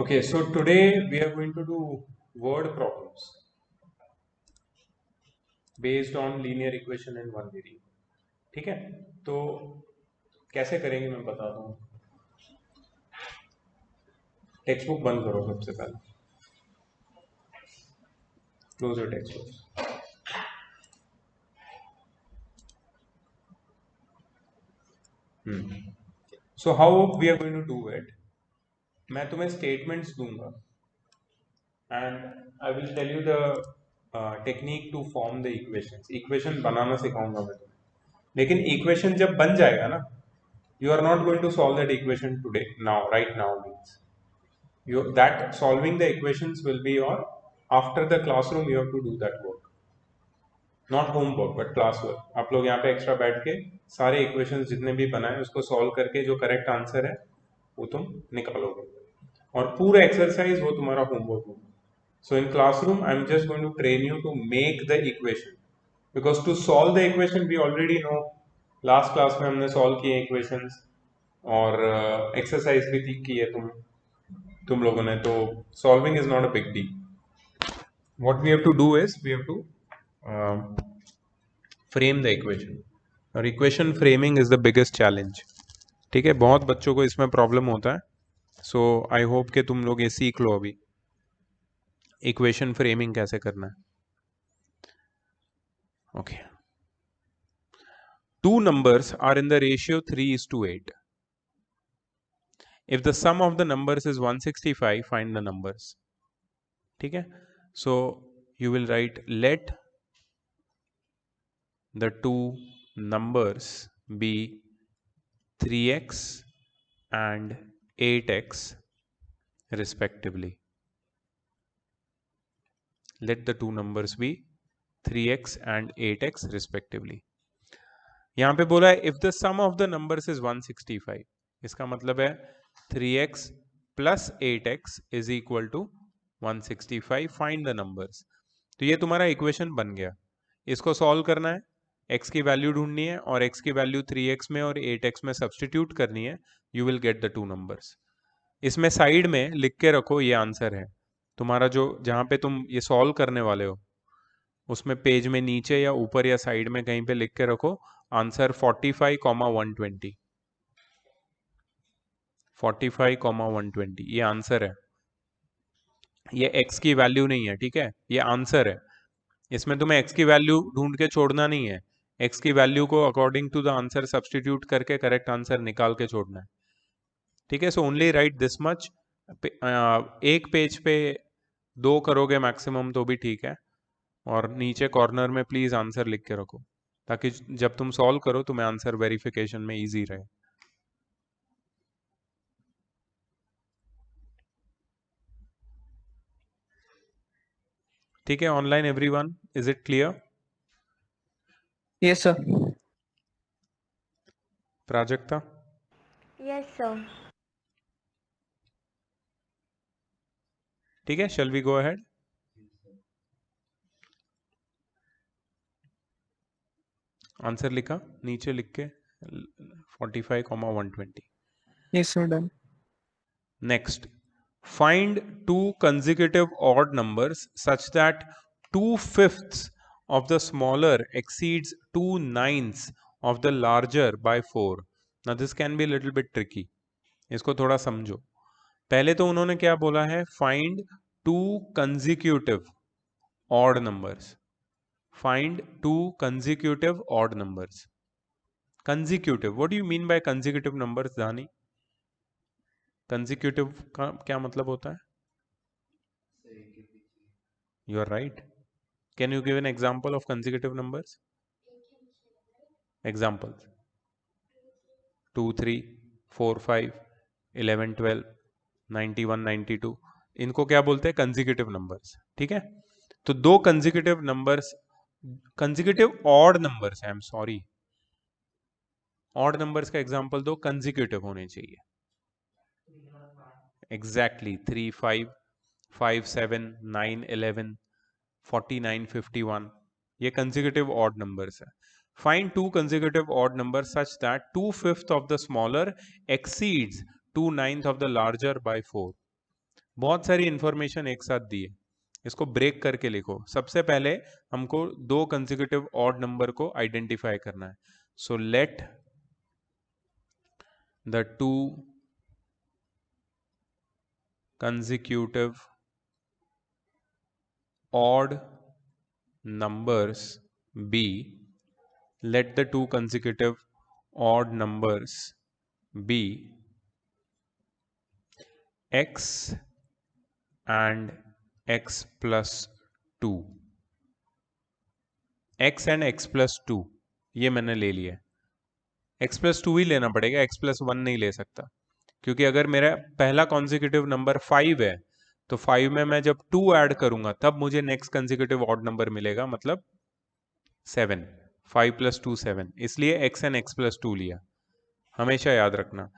Okay, so today we are going to do word problems based on linear equation and one variable. ठीक है, तो कैसे करेंगे मैं बताता हूँ. टेक्स्ट बुक बंद करो सबसे पहले. Close your text book. So how we are going to do it. मैं तुम्हें स्टेटमेंट्स दूंगा and I will tell you the technique to form the equations. Equation बनाना सिखाऊंगा मैं तुम्हें. लेकिन इक्वेशन जब बन जाएगा ना, you are not going to solve that equation today, now, right now means that solving the equations will be your after the classroom. You have to do that work, not homework but class work. आप लोग यहाँ पे extra बैठ के सारे equations जितने भी बनाए उसको सॉल्व करके जो करेक्ट आंसर है वो तुम निकालोगे और पूरा एक्सरसाइज वो तुम्हारा होमवर्क होगा. So in classroom I'm just going to train you to make the equation, because to solve the equation we already know. Last class में हमने सॉल्व किए इक्वेशंस और एक्सरसाइज भी की है तुम लोगों ने. तो solving is not a big deal. What we have to do is we have to frame the equation. और equation framing is the biggest challenge. ठीक है, बहुत बच्चों को इसमें प्रॉब्लम होता है. सो आई होप कि तुम लोग ये सीख लो अभी इक्वेशन फ्रेमिंग कैसे करना है. Okay, two numbers are in the ratio 3:8. If the sum of the numbers is 165, find the numbers. ठीक है, so you will write let the two numbers be 3x and 8x respectively. Let the two numbers be 3x and 8x respectively. यहाँ पे बोला है if the sum of the numbers is 165, इसका मतलब है 3x plus 8x is equal to 165. Find the numbers. तो ये तुम्हारा इक्वेशन बन गया. इसको सॉल्व करना है, x की वैल्यू ढूंढनी है और x की वैल्यू 3x में और 8x में सब्सटीट्यूट करनी है. You will get the two numbers. इसमें साइड में लिख के रखो ये आंसर है तुम्हारा. जो जहाँ पे तुम ये सॉल्व करने वाले हो उसमें पेज में नीचे या ऊपर या साइड में कहीं पे लिख के रखो आंसर 45,120. 45,120 ये आंसर है. ये x की वैल्यू नहीं है, ठीक है, ये आंसर है. इसमें तुम्हें x की वैल्यू ढूंढ के छोड़ना नहीं है. x की वैल्यू को according to the answer substitute करके करेक्ट आंसर निकाल के छोड़ना है. ठीक है, so only write this much. एक पेज पे 2 करोगे मैक्सिमम तो भी ठीक है. और नीचे कॉर्नर में प्लीज आंसर लिख के रखो ताकि जब तुम सॉल्व करो तुम्हें आंसर वेरिफिकेशन में इजी रहे. ठीक है, online everyone, is it clear? Yes, sir. Prajakta? Yes, sir. ठीक है, shall we go ahead? Answer लिखा नीचे लिख के 45,120. Yes, sir. Done. Next, find two consecutive odd numbers such that 2/5 of the smaller exceeds 2/9 of the larger by 4. Now this can be a little bit tricky. इसको थोड़ा समझो. पहले तो उन्होंने क्या बोला है, find two consecutive odd numbers. Find two consecutive odd numbers. Consecutive, what do you mean by consecutive numbers, Dhani? Consecutive का क्या मतलब होता है? You are right. Can you give an example of consecutive numbers? Examples: 2, 3, 4, 5, 11, 12, 91, 92. इनको क्या बोलते हैं? consecutive numbers. ठीक है, तो दो consecutive numbers, consecutive odd numbers, I am sorry, odd numbers का example दो, consecutive होने चाहिए. Exactly, 3, 5, 5, 7, 9, 11, 49, 51. ये consecutive odd numbers है. Find two consecutive odd numbers such that 2/5 of the smaller exceeds 2/9 of the larger by 4. बहुत सारी information एक साथ दी है, इसको ब्रेक करके लिखो। सबसे पहले हमको दो कंसेक्यूटिव ऑड नंबर को आइडेंटिफाई करना है। So let the two consecutive odd numbers be, let the two consecutive odd numbers be x and x plus 2। x and x plus 2 ये मैंने ले लिया। x plus 2 ही लेना पड़ेगा, x plus 1 नहीं ले सकता, क्योंकि अगर मेरा पहला कॉन्जिक्यूटिव नंबर 5 है तो 5 में मैं जब 2 ऐड करूंगा तब मुझे नेक्स्ट कॉन्जिक्यूटिव ऑड नंबर मिलेगा, मतलब 7। 5 plus 2 7, इसलिए x and x plus 2 लिया। हमेशा याद रखना।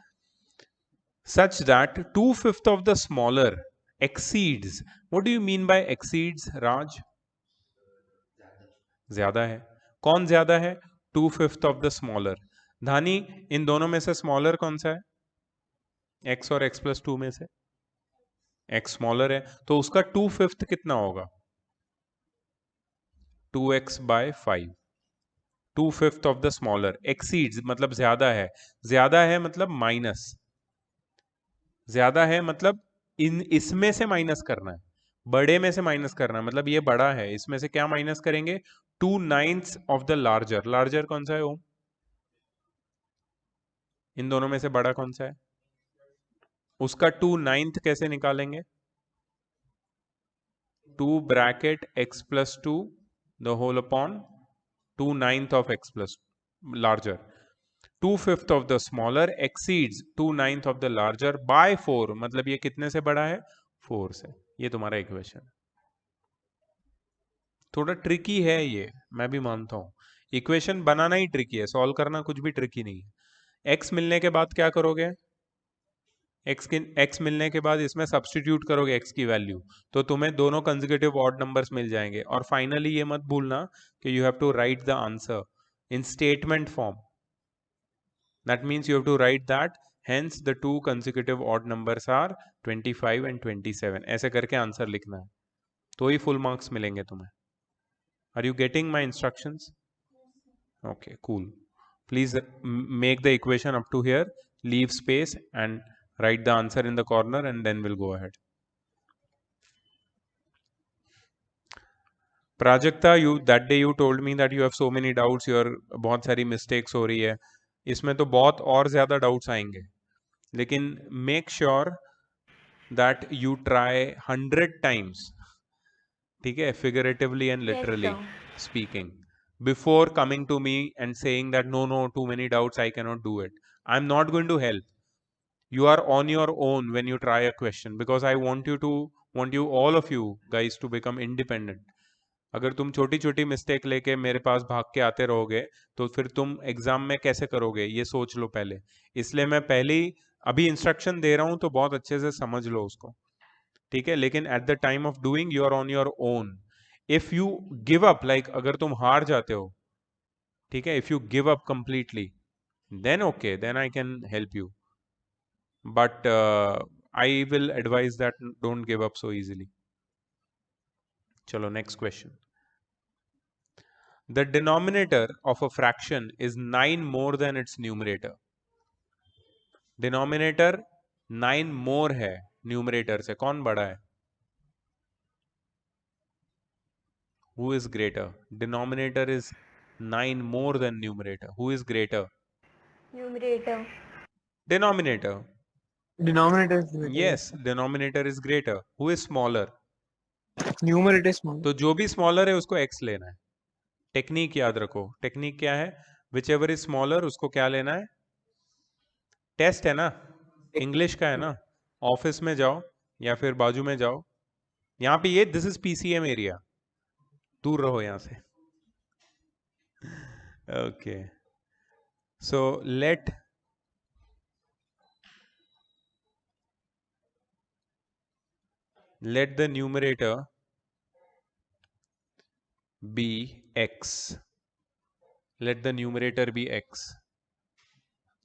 such that 2/5 of the smaller exceeds, what do you mean by exceeds, Raj? ज्यादा है। कौन ज्यादा है? 2/5 of the smaller। धानी, इन दोनों में से स्मॉलर कौन सा है? x और x plus 2 में से x स्मॉलर है, तो उसका 2/5 कितना होगा? 2x by 5। 2/5 of the smaller exceeds मतलब ज्यादा है मतलब माइनस, ज्यादा है मतलब इसमें से माइनस करना है, बड़े में से माइनस करना है, मतलब ये बड़ा है, इसमें से क्या माइनस करेंगे? 2/9 ऑफ द लार्जर। लार्जर कौन सा है ओम? इन दोनों में से बड़ा कौन सा है? उसका 2/9 कैसे निकालेंगे? 2 bracket x plus 2 the whole upon 2/9 of x plus larger। 2/5 of the smaller exceeds 2/9 of the larger by 4, मतलब ये कितने से बड़ा है? 4 से। ये तुम्हारा इक्वेशन। थोड़ा ट्रिकी है ये, मैं भी मानता हूं। इक्वेशन बनाना ही ट्रिकी है, सॉल्व करना कुछ भी ट्रिकी नहीं है। x मिलने के बाद क्या करोगे? x मिलने के बाद इसमें सब्स्टिट्यूट करोगे x की वैल्यू, तो तुम्हें दोनों कंसेक्यूटिव ऑड नंबर्स मिल जाएंगे। और फाइनली ये मत भूलना कि you have to write the answer in statement form. That means you have to write that hence the two consecutive odd numbers are 25 and 27। ऐसे करके आंसर लिखना है, तो ही फुल मार्क्स मिलेंगे तुम्हें। Are you getting my instructions? Okay, cool. Please make the equation up to here, leave space and write the answer in the corner and then we'll go ahead. Prajakta, you that day you told me that you have so many doubts, your बहुत सारी mistakes हो रही है। इसमें तो बहुत और ज़्यादा doubts आएंगे, लेकिन make sure that you try 100 times, ठीक है, figuratively and Yes, literally sir. speaking, before coming to me and saying that no, too many doubts, I cannot do it. I'm not going to help. You are on your own when you try a question, because I want you all of you guys to become independent. अगर तुम छोटी छोटी mistake लेके मेरे पास भाग के आते रहोगे तो फिर तुम एग्जाम में कैसे करोगे, ये सोच लो पहले। इसलिए मैं पहले ही अभी इंस्ट्रक्शन दे रहा हूं तो बहुत अच्छे से समझ लो उसको, ठीक है? लेकिन at the time of doing you are on your own. If you give up, like अगर तुम हार जाते हो, ठीक है, if you give up completely, then okay, then I can help you, but I will advise that don't give up so easily. चलो next question. The denominator of a fraction is 9 more than its numerator। Denominator 9 more है numerator से, कौन बड़ा है? Who is greater? Denominator is 9 more than numerator. Who is greater? Numerator. Denominator. Denominator is greater. Yes, denominator is greater. Who is smaller? Numerator is small. तो जो भी smaller है उसको x लेना है। टेक्निक याद रखो, टेक्निक क्या है? whichever is smaller उसको क्या लेना है? टेस्ट है ना, इंग्लिश का है ना। ऑफिस में जाओ या फिर बाजू में जाओ, यहाँ पे ये दिस इज पीसीएम एरिया, दूर रहो यहाँ से। Okay, so let the numerator be x। let the numerator be x।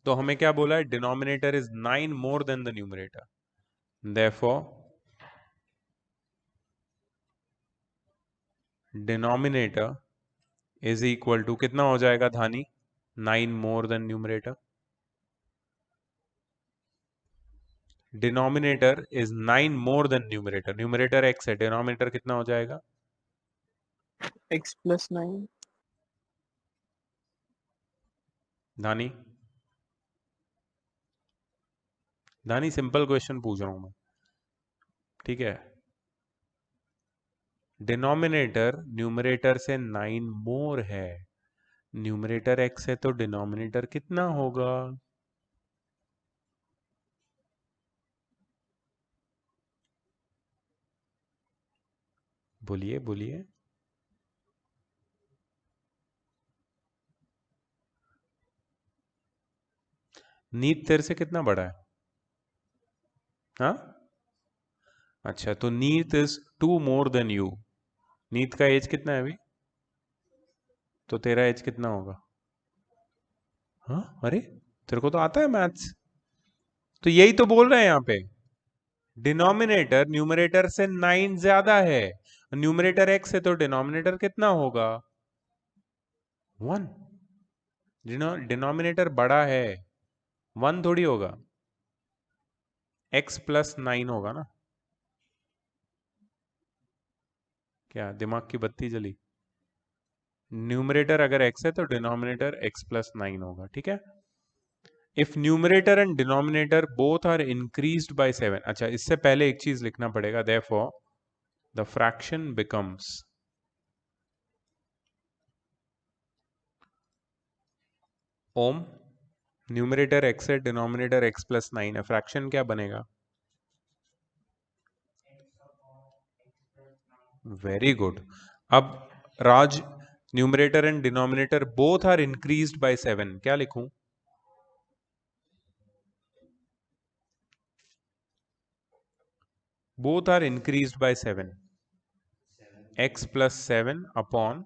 तो हमें क्या बोला है? Denominator is 9 more than the numerator, therefore denominator is equal to कितना हो जाएगा Dhani? 9 more than numerator. Denominator is 9 more than numerator. Numerator x है, denominator कितना हो जाएगा? X plus 9. Dhani Dhani simple question पूछ रहा हूं मैं, ठीक है? डिनोमिनेटर न्यूमरेटर से 9 मोर है. न्यूमरेटर x है तो डिनोमिनेटर कितना होगा? बोलिए बोलिए. नीत तेरे से कितना बड़ा है? हाँ, अच्छा, तो नीत इज 2 मोर देन यू. नीत का एज कितना है अभी? तो तेरा एज कितना होगा? हाँ, अरे तेरे को तो आता है मैथ्स. तो यही तो बोल रहे हैं यहाँ पे, डिनोमिनेटर न्यूमरेटर से 9 ज्यादा है. न्यूमरेटर x है तो डिनोमिनेटर कितना होगा? 1. डिनोमिनेटर बड़ा है, 1 थोड़ी होगा. x प्लस 9 होगा ना. क्या दिमाग की बत्ती जली? न्यूमरेटर अगर x है तो डिनोमिनेटर x प्लस 9 होगा, ठीक है? If numerator and denominator both are increased by 7. अच्छा, इससे पहले एक चीज लिखना पड़ेगा. देयरफॉर द फ्रैक्शन बिकम्स ओम. न्यूमरेटर x है, डिनोमिनेटर x प्लस 9 है. फ्रैक्शन क्या बनेगा? Very good. अब Raj, numerator and denominator both are increased by 7. क्या लिखूं? Both are increased by 7. x plus 7 upon,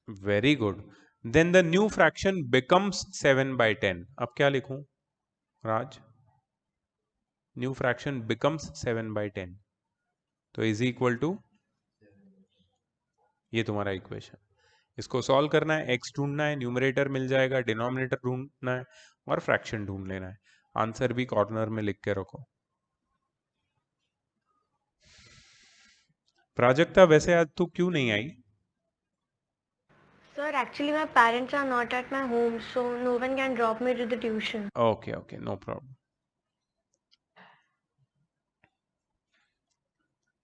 very good. Then the new fraction becomes 7 by 10. अब क्या लिखूं राज? न्यू फ्रैक्शन बिकम्स 7 बाय 10, तो इज इक्वल टू, ये तुम्हारा equation. इसको सॉल्व करना है, x ढूंढना है, न्यूमरेटर मिल जाएगा, डिनोमिनेटर ढूंढना है और फ्रैक्शन ढूंढ लेना है. आंसर भी कॉर्नर में लिख के रखो. प्राजक्ता, वैसे आज तू क्यों नहीं आई? Sir, actually my parents are not at my home, so no one can drop me to the tuition. Okay okay, no problem.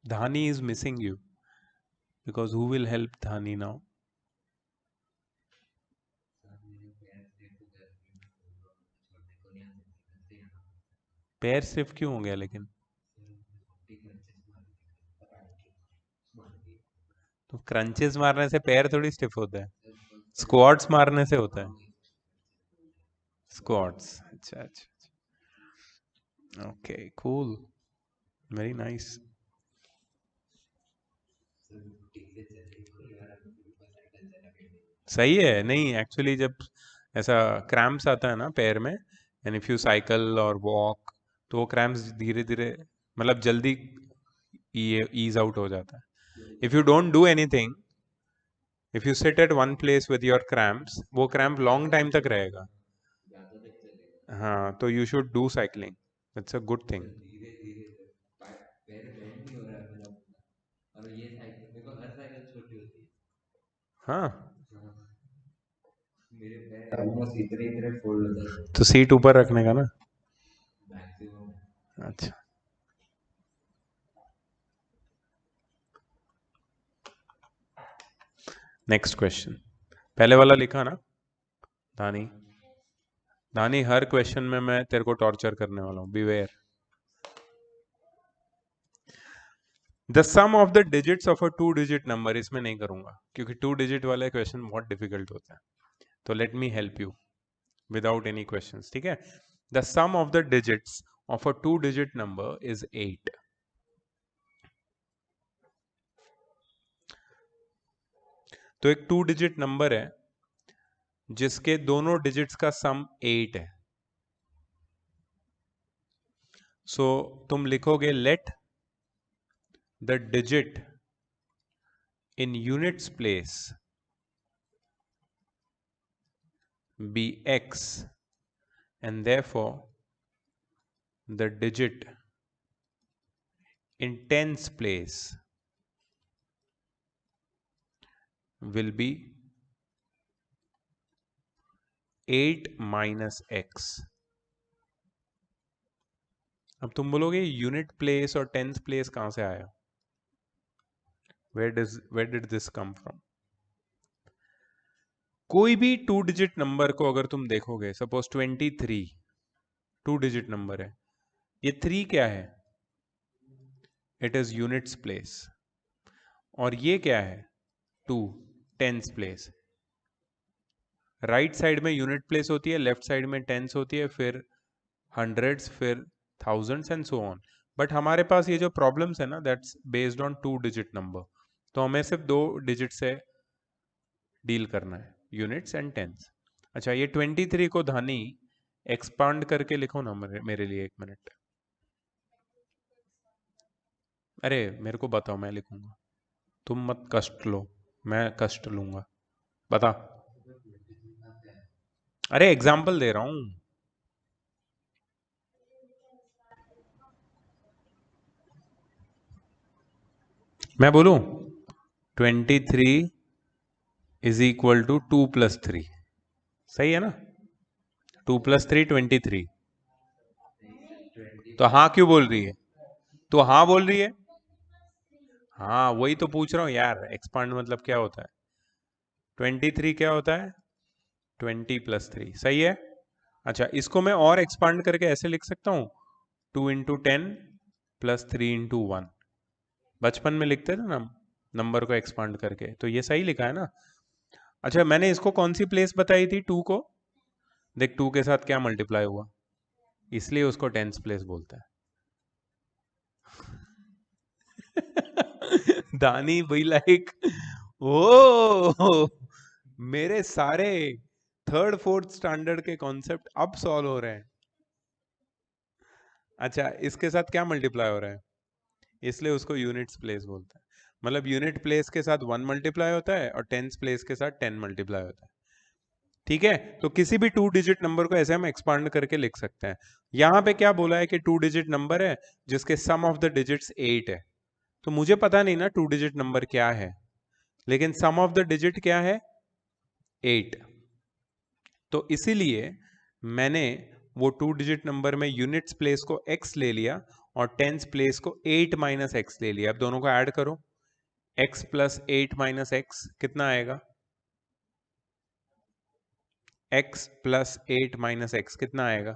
Dhani is missing you because who will help Dhani now? पैर स्टिफ क्यों हो गया लेकिन? तो crunches मारने से पैर थोड़ी स्टिफ होता है, स्क्वाट्स मारने से होता है. स्क्वाट्स, अच्छा अच्छा. Okay, cool, very nice. सही है. नहीं, एक्चुअली जब ऐसा क्रैम्प्स आता है ना पैर में, एंड इफ यू साइकिल और वॉक, तो वो क्रैम्प्स धीरे धीरे, मतलब जल्दी ईज आउट हो जाता है. If you don't do anything, if you sit at one place with your cramps, वो क्रैम्प लॉन्ग टाइम तक रहेगा. हाँ, तो you should do cycling. It's a good thing. हाँ, तो सीट ऊपर रखने का ना. अच्छा, नेक्स्ट क्वेश्चन. पहले वाला लिखा ना धानी? धानी, हर क्वेश्चन में मैं तेरे को टॉर्चर करने वाला हूं, beware. The sum of the digits of a 2 digit number, इसमें नहीं करूंगा क्योंकि 2 डिजिट वाले क्वेश्चन बहुत डिफिकल्ट होता है. तो let me help you without any questions, ठीक है? The sum of the digits of a 2 digit number is 8. तो एक 2 डिजिट नंबर है जिसके दोनों डिजिट्स का सम 8 है. सो तुम लिखोगे late the digit in units place be x, and therefore the digit in tens place will be 8 minus x. अब तुम बोलोगे यूनिट प्लेस और टेंथ प्लेस कहां से आया? where did this come from? कोई भी 2 डिजिट नंबर को अगर तुम देखोगे, सपोज 23 2 डिजिट नंबर है, ये 3 क्या है? It is units place. और ये क्या है? 2 टेंस प्लेस। राइट साइड में यूनिट प्लेस होती है, लेफ्ट साइड में टेंस होती है, फिर हंड्रेड्स, फिर thousands and so on. But हमारे पास ये जो प्रॉब्लम्स है ना, that's based on 2 digit number, तो हमें सिर्फ 2 डिजिट से डील करना है, यूनिट्स एंड टेंस। अच्छा, ये 23 को धानी एक्सपांड करके लिखो ना मेरे लिए, 1 मिनट। अरे मेरे को बताओ, मैं लिखूंगा, तुम मत कष्ट लो, मैं कष्ट लूंगा। बता। अरे एग्जाम्पल दे रहा हूं। मैं बोलूं 23 इज इक्वल टू 2 + 3, सही है ना? 2 + 3 23। तो हाँ क्यों बोल रही है? तो हाँ बोल रही है। हाँ वही तो पूछ रहा हूँ यार, एक्सपांड मतलब क्या होता है? 23 क्या होता है? 20 + 3, सही है। अच्छा, इसको मैं और एक्सपांड करके ऐसे लिख सकता हूँ, 2 × 10 + 3 × 1। बचपन में लिखते थे ना नंबर को एक्सपांड करके, तो ये सही लिखा है ना? अच्छा, मैंने इसको कौन सी प्लेस बताई थी 2 को? देख 2 के साथ क्या मल्टीप्लाई हुआ, इसलिए उसको टेंस प्लेस बोलता है। दानी बी लाइक, ओ मेरे सारे 3rd 4th स्टैंडर्ड के कॉन्सेप्ट अब सॉल्व हो रहे हैं। अच्छा, इसके साथ क्या मल्टीप्लाई हो रहा है, इसलिए उसको यूनिट्स प्लेस बोलता है। मतलब यूनिट प्लेस के साथ 1 मल्टीप्लाई होता है और टेंस प्लेस के साथ 10 मल्टीप्लाई होता है। ठीक है, तो किसी भी 2 डिजिट नंबर को ऐसे हम एक्सपांड करके लिख सकते हैं। यहां पे क्या बोला है कि 2 डिजिट नंबर है जिसके सम ऑफ द डिजिट्स 8 है। तो मुझे पता नहीं ना 2 डिजिट नंबर क्या है, लेकिन सम ऑफ द डिजिट क्या है? 8। तो इसीलिए मैंने वो 2 डिजिट नंबर में यूनिट्स प्लेस को x ले लिया और टेंस प्लेस को 8 - x ले लिया। अब दोनों को ऐड करो, x + 8 - x कितना आएगा? x + 8 - x कितना आएगा?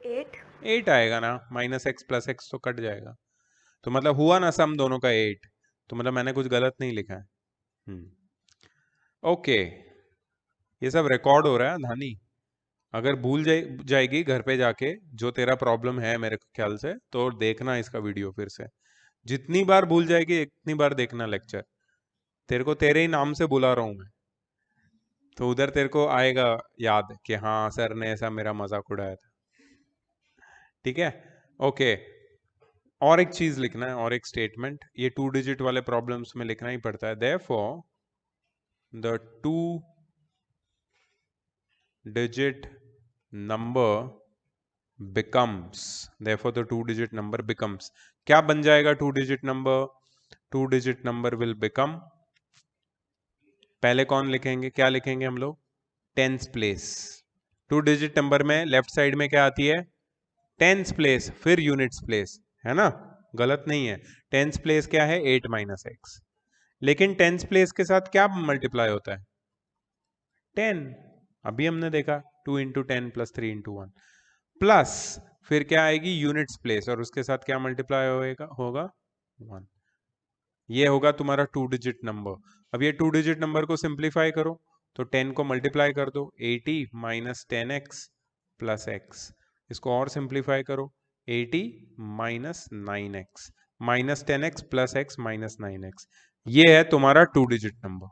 8. 8 आएगा ना, -x + x तो कट जाएगा। तो मतलब हुआ ना सम दोनों का 8। तो मतलब मैंने कुछ गलत नहीं लिखा है। ओके, ये सब रिकॉर्ड हो रहा है धानी। अगर भूल जाएगी घर पे जाके जो तेरा प्रॉब्लम है, मेरे ख्याल से तो देखना इसका वीडियो फिर से। जितनी बार भूल जाएगी इतनी बार देखना लेक्चर। तेरे को तेरे ही नाम से बुला रहा हूं मैं, तो उधर तेरे को आएगा याद कि हाँ सर ने ऐसा मेरा मजाक उड़ाया था। ठीक है, ओके। और एक चीज लिखना है, और एक स्टेटमेंट, ये 2 डिजिट वाले प्रॉब्लम्स में लिखना ही पड़ता है। Therefore the 2 digit number becomes, therefore the 2 digit number becomes, क्या बन जाएगा 2 digit number? 2 digit number will become, पहले कौन लिखेंगे, क्या लिखेंगे हम लोग? Tens place. 2 डिजिट नंबर में लेफ्ट साइड में क्या आती है? टेंस प्लेस, फिर यूनिट्स प्लेस, है ना? गलत नहीं है। टेंस प्लेस क्या है? 8 - x। लेकिन टेंस प्लेस के साथ क्या मल्टीप्लाई होता है? 10। अभी हमने देखा 2 × 10 + 3 × 1 प्लस, फिर क्या आएगी? यूनिट्स प्लेस, और उसके साथ क्या मल्टीप्लाई होगा 1। ये होगा तुम्हारा 2 डिजिट नंबर। अब ये 2 डिजिट नंबर को सिंप्लीफाई करो, तो 10 को मल्टीप्लाई कर दो, 80 - 10x + x। इसको और सिंप्लीफाई करो, 80 - 9x -10x + x -9x। ये है तुम्हारा 2 digit number.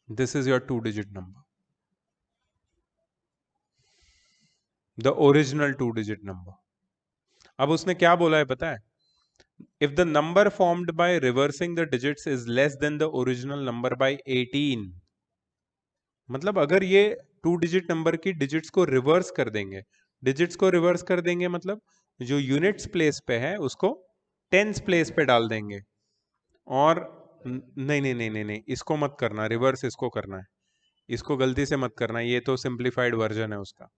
This is your 2 digit number, the original 2 digit number. अब उसने क्या बोला है पता है? if the number formed by reversing the digits is less than the original number by 18, मतलब अगर ये 2 डिजिट नंबर की डिजिट्स को रिवर्स कर देंगे, डिजिट्स को रिवर्स कर देंगे मतलब जो यूनिट्स प्लेस पे है उसको टेंस प्लेस पे डाल देंगे। और नहीं नहीं नहीं नहीं नहीं, इसको मत करना, रिवर्स इसको करना है, इसको गलती से मत करना, ये तो सिंप्लीफाइड वर्जन है उसका।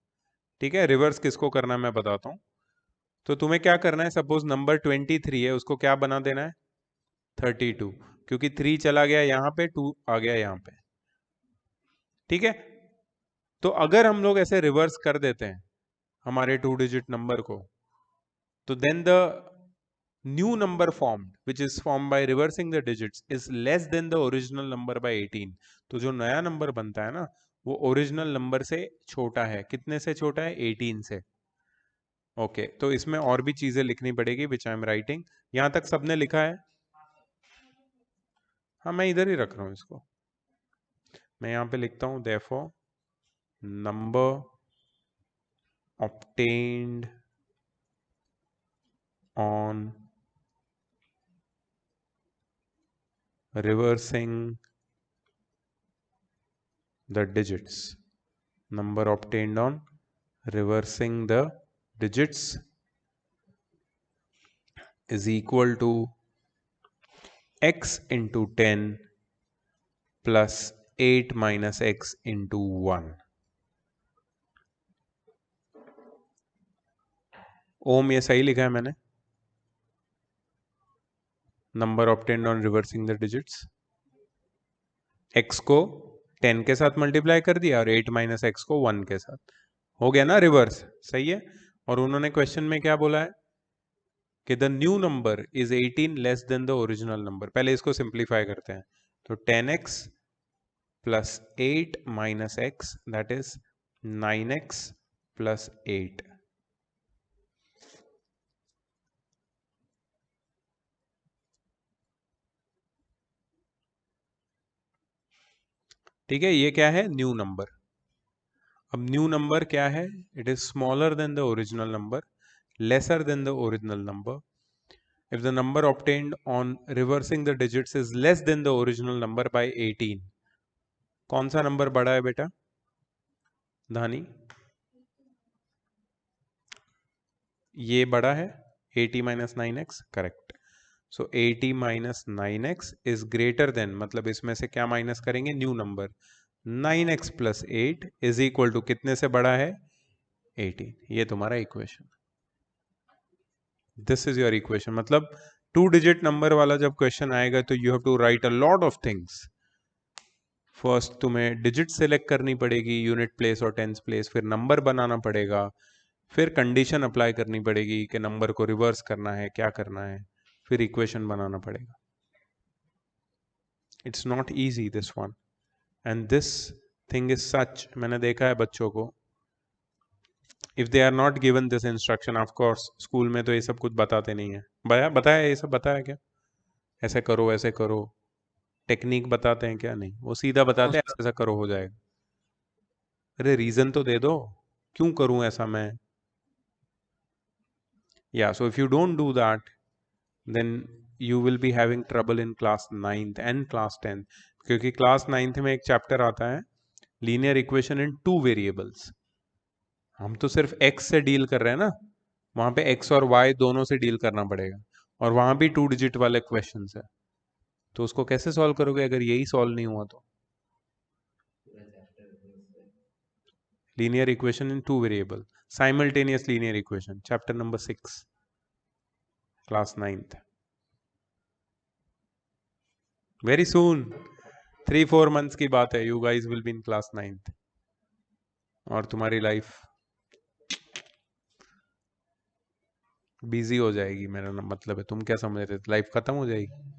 ठीक है, रिवर्स किसको करना है मैं बताता हूँ। तो तुम्हें क्या करना है, सपोज नंबर 23 है, उसको क्या बना देना है 32, क्योंकि 3 चला गया यहाँ पे, 2 आ गया यहाँ पे। ठीक है, तो अगर हम लोग ऐसे रिवर्स कर देते हैं हमारे 2 डिजिट नंबर को, तो then the new number formed which is form by reversing the digits is less than the original number by 18। तो जो नया नंबर बनता है ना वो ओरिजिनल नंबर से छोटा है। कितने से छोटा है? 18 से। ओके, तो इसमें और भी चीजें लिखनी पड़ेगी विच आई एम राइटिंग। यहां तक सबने लिखा है? हाँ, मैं इधर ही रख रहा हूं इसको। मैं यहां पे लिखता हूं therefore number obtained on reversing the digits, number obtained on reversing the digits is equal to x into 10 plus 8 minus x into 1। ओम, ये सही लिखा है मैंने? Number obtained on reversing the digits, x को 10 के साथ मल्टीप्लाई कर दिया और 8 माइनस एक्स को 1 के साथ, हो गया ना रिवर्स? सही है। और उन्होंने क्वेश्चन में क्या बोला है कि the new number is 18 less than the original number. पहले इसको सिंप्लीफाई करते हैं, तो 10x plus 8 minus x that is 9x plus 8। ठीक है, ये क्या है? New number. अब न्यू नंबर क्या है? It is smaller than the original number, lesser than the original number. If the number obtained on reversing the digits is less than the original number by 18, कौन सा number बड़ा है बेटा धानी? ये बड़ा है 80 minus 9x, correct. So 80 minus 9x is greater than, मतलब इसमें से क्या माइनस करेंगे? New number. 9x plus 8 is equal to कितने से बड़ा है? 18। ये तुम्हारा equation, this is your equation. मतलब 2 डिजिट नंबर वाला जब क्वेश्चन आएगा तो you have to write a lot of things. First तुम्हें डिजिट सेलेक्ट करनी पड़ेगी, यूनिट प्लेस और टेंस प्लेस, फिर नंबर बनाना पड़ेगा, फिर कंडीशन अप्लाई करनी पड़ेगी कि नंबर को रिवर्स करना है, क्या करना है, फिर इक्वेशन बनाना पड़ेगा। It's not easy this one, and this thing is such, मैंने देखा है बच्चों को, if they are not given this instruction, of course school में तो ये सब कुछ बताते नहीं है। बताया ये सब बताया क्या? ऐसे करो ऐसे करो, टेक्निक बताते हैं क्या? नहीं, वो सीधा बताते हैं ऐसा करो हो जाएगा। अरे रीजन तो दे दो, क्यों करूं ऐसा मैं? Yeah, so if you don't do that, then you will be having trouble in class 9th and class 10th, क्योंकि क्लास 9th में एक चैप्टर आता है लीनियर इक्वेशन इन 2 वेरिएबल्स। हम तो सिर्फ x से डील कर रहे हैं ना, वहां पे x और y दोनों से डील करना पड़ेगा, और वहां भी 2 डिजिट वाले क्वेश्चंस है। तो उसको कैसे सॉल्व करोगे अगर यही सॉल्व नहीं हुआ तो? Linear equation in 2 variable, simultaneous linear equation, chapter number 6, class 9th। Very soon, 3-4 months की बात है, you guys will be in class 9th, और तुम्हारी लाइफ बिजी हो जाएगी। मेरा मतलब है, तुम क्या समझ रहे थे लाइफ खत्म हो जाएगी?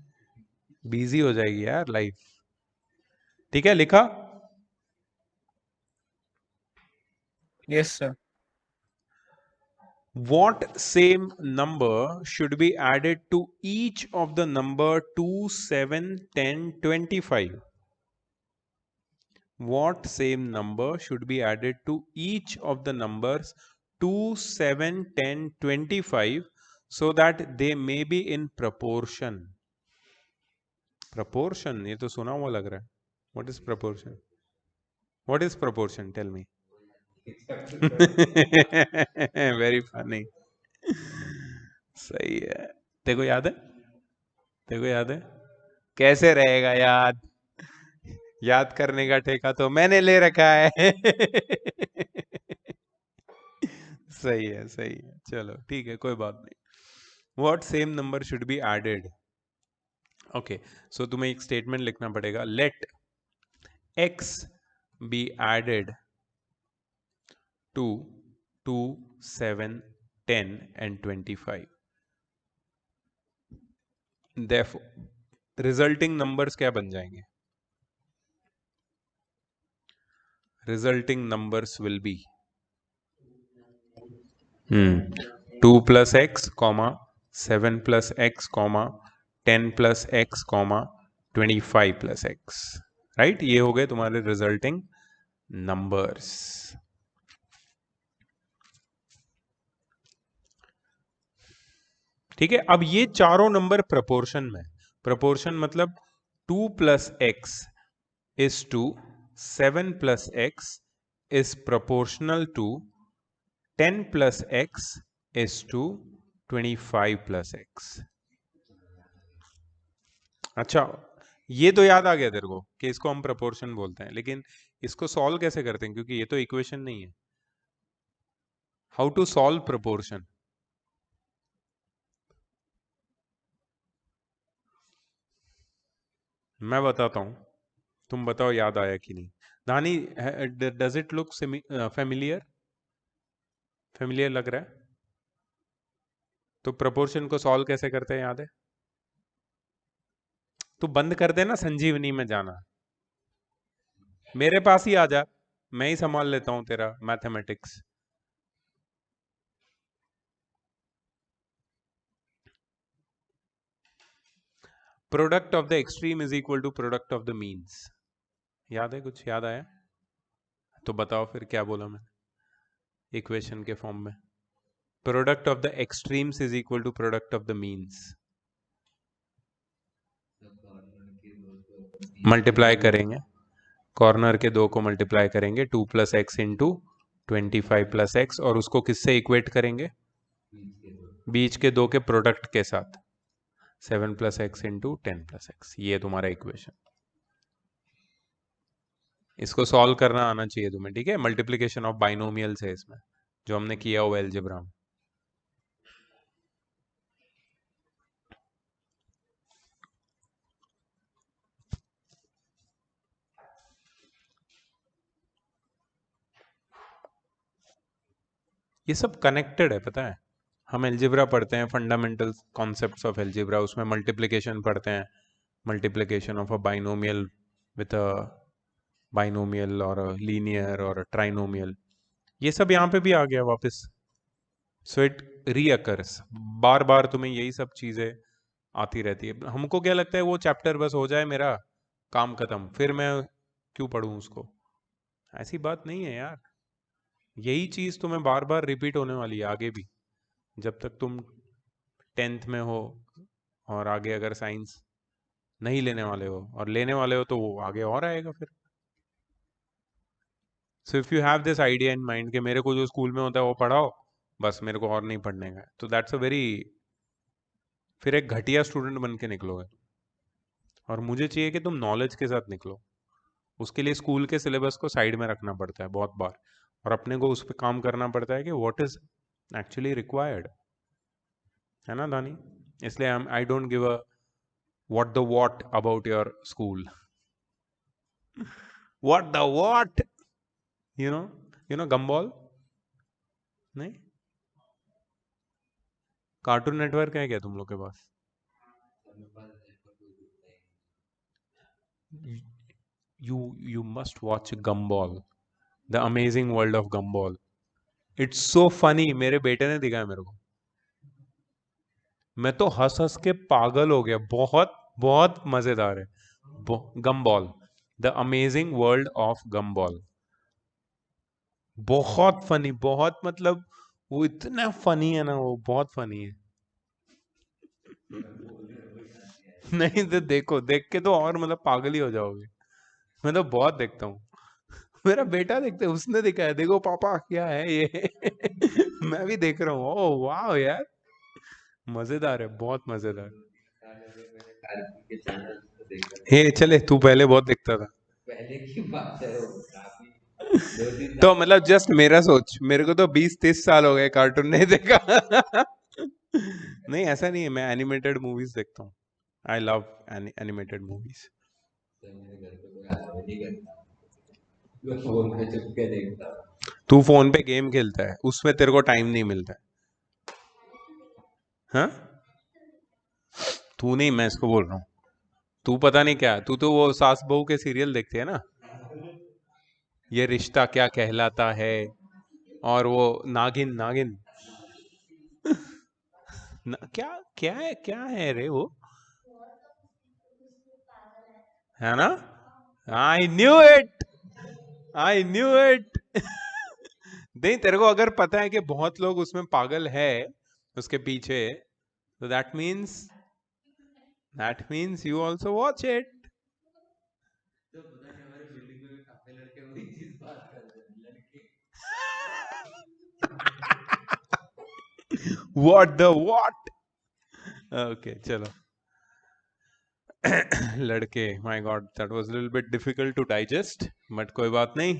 बिजी हो जाएगी यार लाइफ। ठीक है, लिखा? Yes, sir. What same number should be added to each of the number 2, 7, 10, 25? What same number should be added to each of the numbers 2, 7, 10, 25 so that they may be in proportion. Proportion, ये तो सुना हुआ लग रहा है. What is proportion? What is proportion? Tell me. Very funny. सही है. तेको याद है? तेको याद है? कैसे रहेगा याद? याद करने का ठेका तो मैंने ले रखा है. सही है, सही है. चलो ठीक है, कोई बात नहीं. What same number should be added? Okay, so तुम्हें एक स्टेटमेंट लिखना पड़ेगा. Let x be added to 2, 7, 10 and 25. Therefore, resulting numbers क्या बन जाएंगे? Resulting numbers will be 2 plus x, 7 plus x, 10 plus x, 25 plus x. Right, ये हो गए तुम्हारे रिजल्टिंग नंबर्स. ठीक है. अब ये चारों नंबर प्रोपोर्शन में. प्रोपोर्शन मतलब 2 plus x is to 7 plus x is proportional to 10 plus x is to 25 plus x. अच्छा, ये तो याद आ गया तेरे को कि इसको हम प्रोपोर्शन बोलते हैं, लेकिन इसको सॉल्व कैसे करते हैं, क्योंकि ये तो इक्वेशन नहीं है. How to solve proportion? मैं बताता हूं, तुम बताओ याद आया कि नहीं. दानी, does it look familiar? Familiar लग रहा है? तो प्रोपोर्शन को सॉल्व कैसे करते हैं, याद है? तू बंद कर देना संजीवनी में जाना, मेरे पास ही आ जा, मैं ही संभाल लेता हूं तेरा mathematics. Product of the extreme is equal to product of the means. याद है? कुछ याद आया तो बताओ फिर क्या बोला मैंने इक्वेशन के फॉर्म में. Product of the extremes is equal to product of the means. Multiply करेंगे, कॉर्नर के दो को मल्टीप्लाई करेंगे 2 plus x into 25 plus x, और उसको किससे इक्वेट करेंगे? बीच के दो के प्रोडक्ट के साथ 7 plus x into 10 plus x. ये तुम्हारा इक्वेशन. इसको सॉल्व करना आना चाहिए तुम्हें. ठीक है, मल्टीप्लीकेशन ऑफ बाइनोमियल्स है इसमें, जो हमने किया हुआ एलजेब्रा में. ये सब कनेक्टेड है, पता है. हम एलजेब्रा पढ़ते हैं, फंडामेंटल कॉन्सेप्ट्स ऑफ एलजेब्रा, उसमें मल्टीप्लिकेशन पढ़ते हैं, multiplication of a binomial with a binomial और लीनियर और ट्राइनोमियल. ये सब यहाँ पे भी आ गया वापस. सो इट रीअकर्स, बार बार तुम्हें यही सब चीजें आती रहती है. हमको क्या लगता है, वो चैप्टर बस हो जाए मेरा, काम खत्म, फिर मैं क्यों पढ़ूं उसको. ऐसी बात नहीं है यार. यही चीज तुम्हें बार बार रिपीट होने वाली है आगे भी, जब तक तुम 10th में हो, और आगे अगर साइंस नहीं लेने वाले हो, और लेने वाले हो तो वो आगे और आएगा फिर. So if you have this idea in mind कि मेरे को जो स्कूल में होता है वो पढ़ाओ, बस मेरे को और नहीं पढ़ने का, तो दैट्स अ वेरी, फिर एक घटिया स्टूडेंट बन के निकलोगे. और मुझे चाहिए कि तुम नॉलेज के साथ निकलो. उसके लिए स्कूल के सिलेबस को साइड में रखना पड़ता है बहुत बार, और अपने को उस पर काम करना पड़ता है कि व्हाट इज एक्चुअली रिक्वायर्ड, है ना दानी. इसलिए I don't give a what the what about your school. What the what, you know Gumball नहीं. कार्टून नेटवर्क है क्या तुम लोग के पास? you must watch Gumball, the amazing world of Gumball. It's so funny. मेरे बेटे ने दिखाया मेरे को, मैं तो हंस हंस के पागल हो गया. बहुत बहुत मजेदार है. गम्बॉल, द अमेजिंग वर्ल्ड ऑफ गम्बॉल. बहुत फनी, बहुत, मतलब वो इतना फनी है ना, वो बहुत फनी है. नहीं तो देखो, देख के तो और मतलब पागल ही हो जाओगे। मैं तो बहुत देखता हूँ। मेरा बेटा देखते, उसने देखा है, देखो पापा क्या है ये। मैं भी देख रहा हूँ, ओह वाह यार, मजेदार है, बहुत मजेदार। कार्तिक के चैनल तो देखता था। हे चले, तू पहले बहुत देखता था। पहले की बात है वो, काफी 2-3 तो साल मतलब जस्ट मेरा सोच, मेरे को तो 20-30 साल हो गए कार्टून नहीं देखा। नहीं ऐसा नहीं है, मैं एनिमेटेड मूवीज देखता हूँ। I love animated movies. से मेरे घर पे कोई अलाउ नहीं करता, मैं फोन पे चुप के देखता हूँ। तू फोन पे गेम खेलता है, उसमें तेरे को टाइम नहीं मिलता है। हाँ, तू नहीं, मैं इसको बोल रहा हूँ। तू पता नहीं क्या, तू तो वो सास बहू के सीरियल देखते है ना, ये रिश्ता क्या कहलाता है, और वो नागिन नागिन क्या क्या है रे वो, है ना? I knew it, I knew it. नहीं, तेरे को अगर पता है कि बहुत लोग उसमें पागल है उसके पीछे, तो that means you also watch it. तो पता नहीं हमारे बिल्डिंग में भी काफी लड़के वही चीज बात कर रहे हैं, लड़के। What the what. ओके चलो। लड़के, my god, that was little bit difficult to digest, but कोई बात नहीं।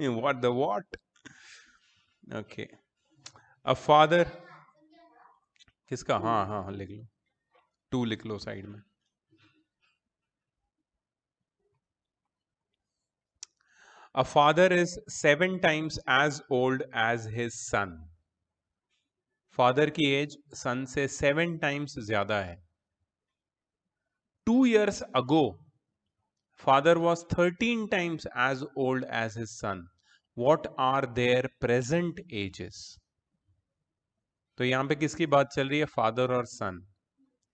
What the what. Okay, a father, किसका, हाँ हाँ लिख लो, टू लिख लो साइड में। A father is 7 times as old as his son. Father की एज सन से 7 टाइम्स ज्यादा है। 2 years ago, father was 13 times as old as his son. What are their present ages? तो यहां पे किसकी बात चल रही है, फादर और सन।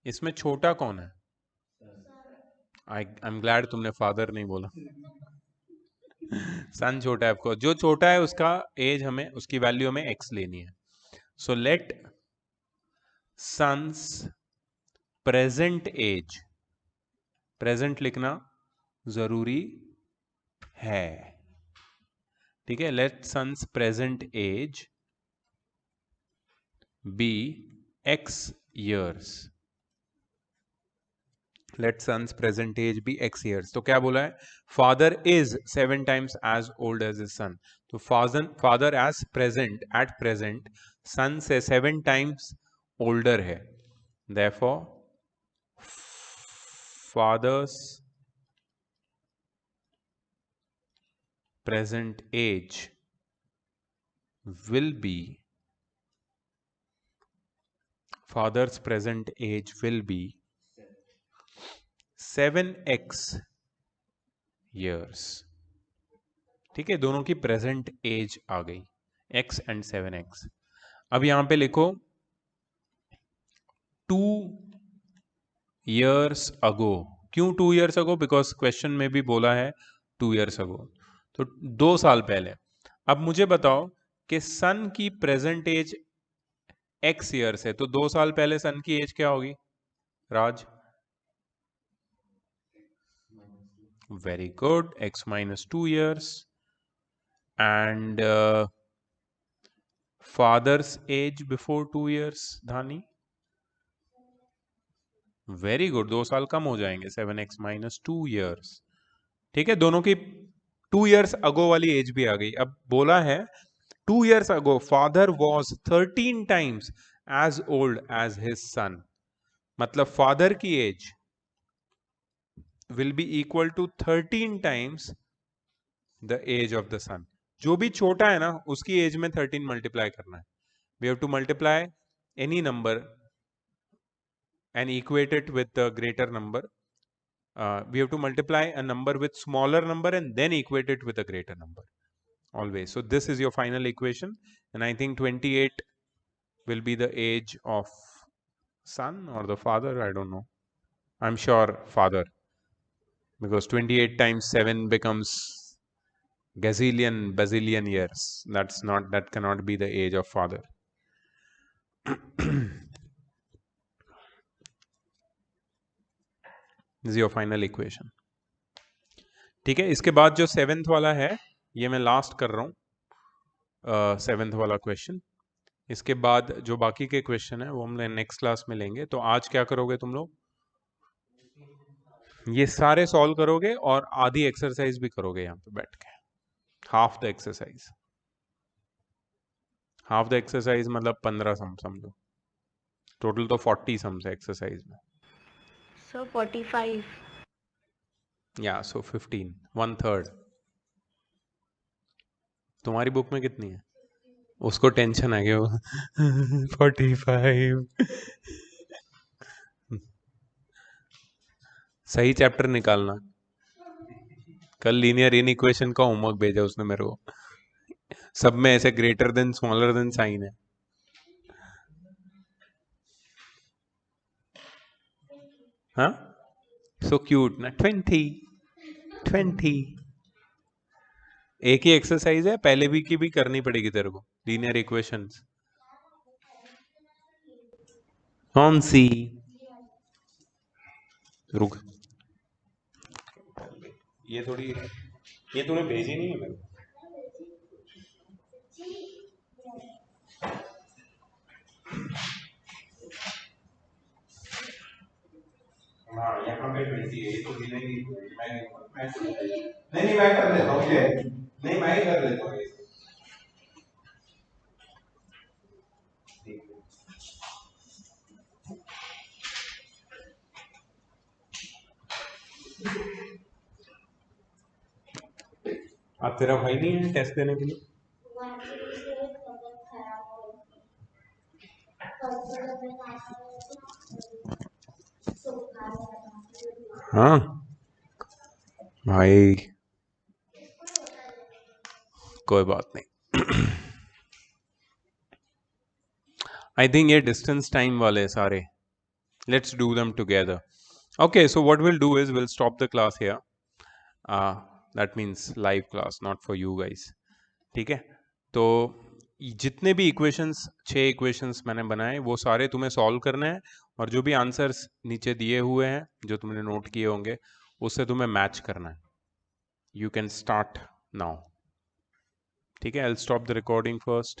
इसमें छोटा कौन है? आई एम ग्लैड तुमने फादर नहीं बोला। सन छोटा है, आपको जो छोटा है उसका एज, हमें उसकी वैल्यू हमें एक्स लेनी है। So let son's present age, present लिखना जरूरी है, ठीक है। Let son's present age be x years, let son's present age be x years। तो क्या बोला है, father is 7 times as old as his son. तो father age present, at present son से 7 times ओल्डर है। therefore father's present age will be, father's present age will be 7x years, ठीक है। दोनों की प्रेजेंट एज आ गई, x and 7x। अब यहां पे लिखो 2 years ago। क्यों 2 years ago? बिकॉज क्वेश्चन में भी बोला है 2 years ago, तो 2 साल पहले। अब मुझे बताओ कि सन की प्रेजेंट एज x years है, तो 2 साल पहले सन की एज क्या होगी Raj? Very good, x -2 years। And father's age before 2 years, Dhani? Very good, 2 साल कम हो जाएंगे, 7x -2 years, ठीक है। दोनों की 2 years अगो वाली एज भी आ गई। अब बोला है 2 years ago father was 13 times as old as his son, मतलब फादर की age will be equal to 13 times the age of the son. जो भी छोटा है ना, उसकी एज में 13 मल्टीप्लाई करना है। We have to multiply any number and equate it with the greater number. We have to multiply a number with smaller number and then equate it with a greater number always. So this is your final equation, and I think 28 will be the age of son or the father, I don't know. I'm sure father, because 28 times 7 becomes bazillion years. That cannot be the age of father. Is your final equation. ठीक है, इसके बाद जो 7th वाला है ये मैं last कर रहा हूँ, 7th वाला क्वेश्चन। इसके बाद जो बाकी के क्वेश्चन है वो हम नेक्स्ट क्लास में लेंगे। तो आज क्या करोगे तुम लोग, ये सारे सॉल्व करोगे और आधी एक्सरसाइज भी करोगे यहाँ पे बैठ के, half the exercise. Half the exercise मतलब 15 सम समझो, टोटल तो 40 सम्स है एक्सरसाइज में। So 45. या सो 15, 1/3। तुम्हारी बुक में कितनी है? उसको टेंशन है कि वो 45। सही चैप्टर निकालना। कल लीनियर इनइक्वेशन का होमवर्क भेजा उसने मेरे को, सब में ऐसे greater than smaller than sign है। हाँ, सो क्यूट ना। 20 एक ही एक्सरसाइज है, पहले भी की भी करनी पड़ेगी तेरे को, लीनियर इक्वेशंस। कौन सी? रुक, ये तूने भेजी नहीं है मेरे को। हाँ, यहाँ पे भेजी है, ये तो मिलेगी। नहीं मैं कर लेता हूँ ये, नहीं मैं ही कर लेता हूँ ये। अब तेरा भाई नहीं है टेस्ट देने के लिए? हाँ भाई, कोई बात नहीं। आई थिंक ये डिस्टेंस टाइम वाले सारे, let's do them together. Okay, so what will do is will stop the class here. That means live class, not for you guys. ठीक है, तो जितने भी इक्वेशंस, 6 इक्वेशंस मैंने बनाए वो सारे तुम्हें सॉल्व करने हैं, और जो भी आंसर्स नीचे दिए हुए हैं जो तुमने नोट किए होंगे उससे तुम्हें मैच करना है। You can start now. ठीक है, I will stop the recording first.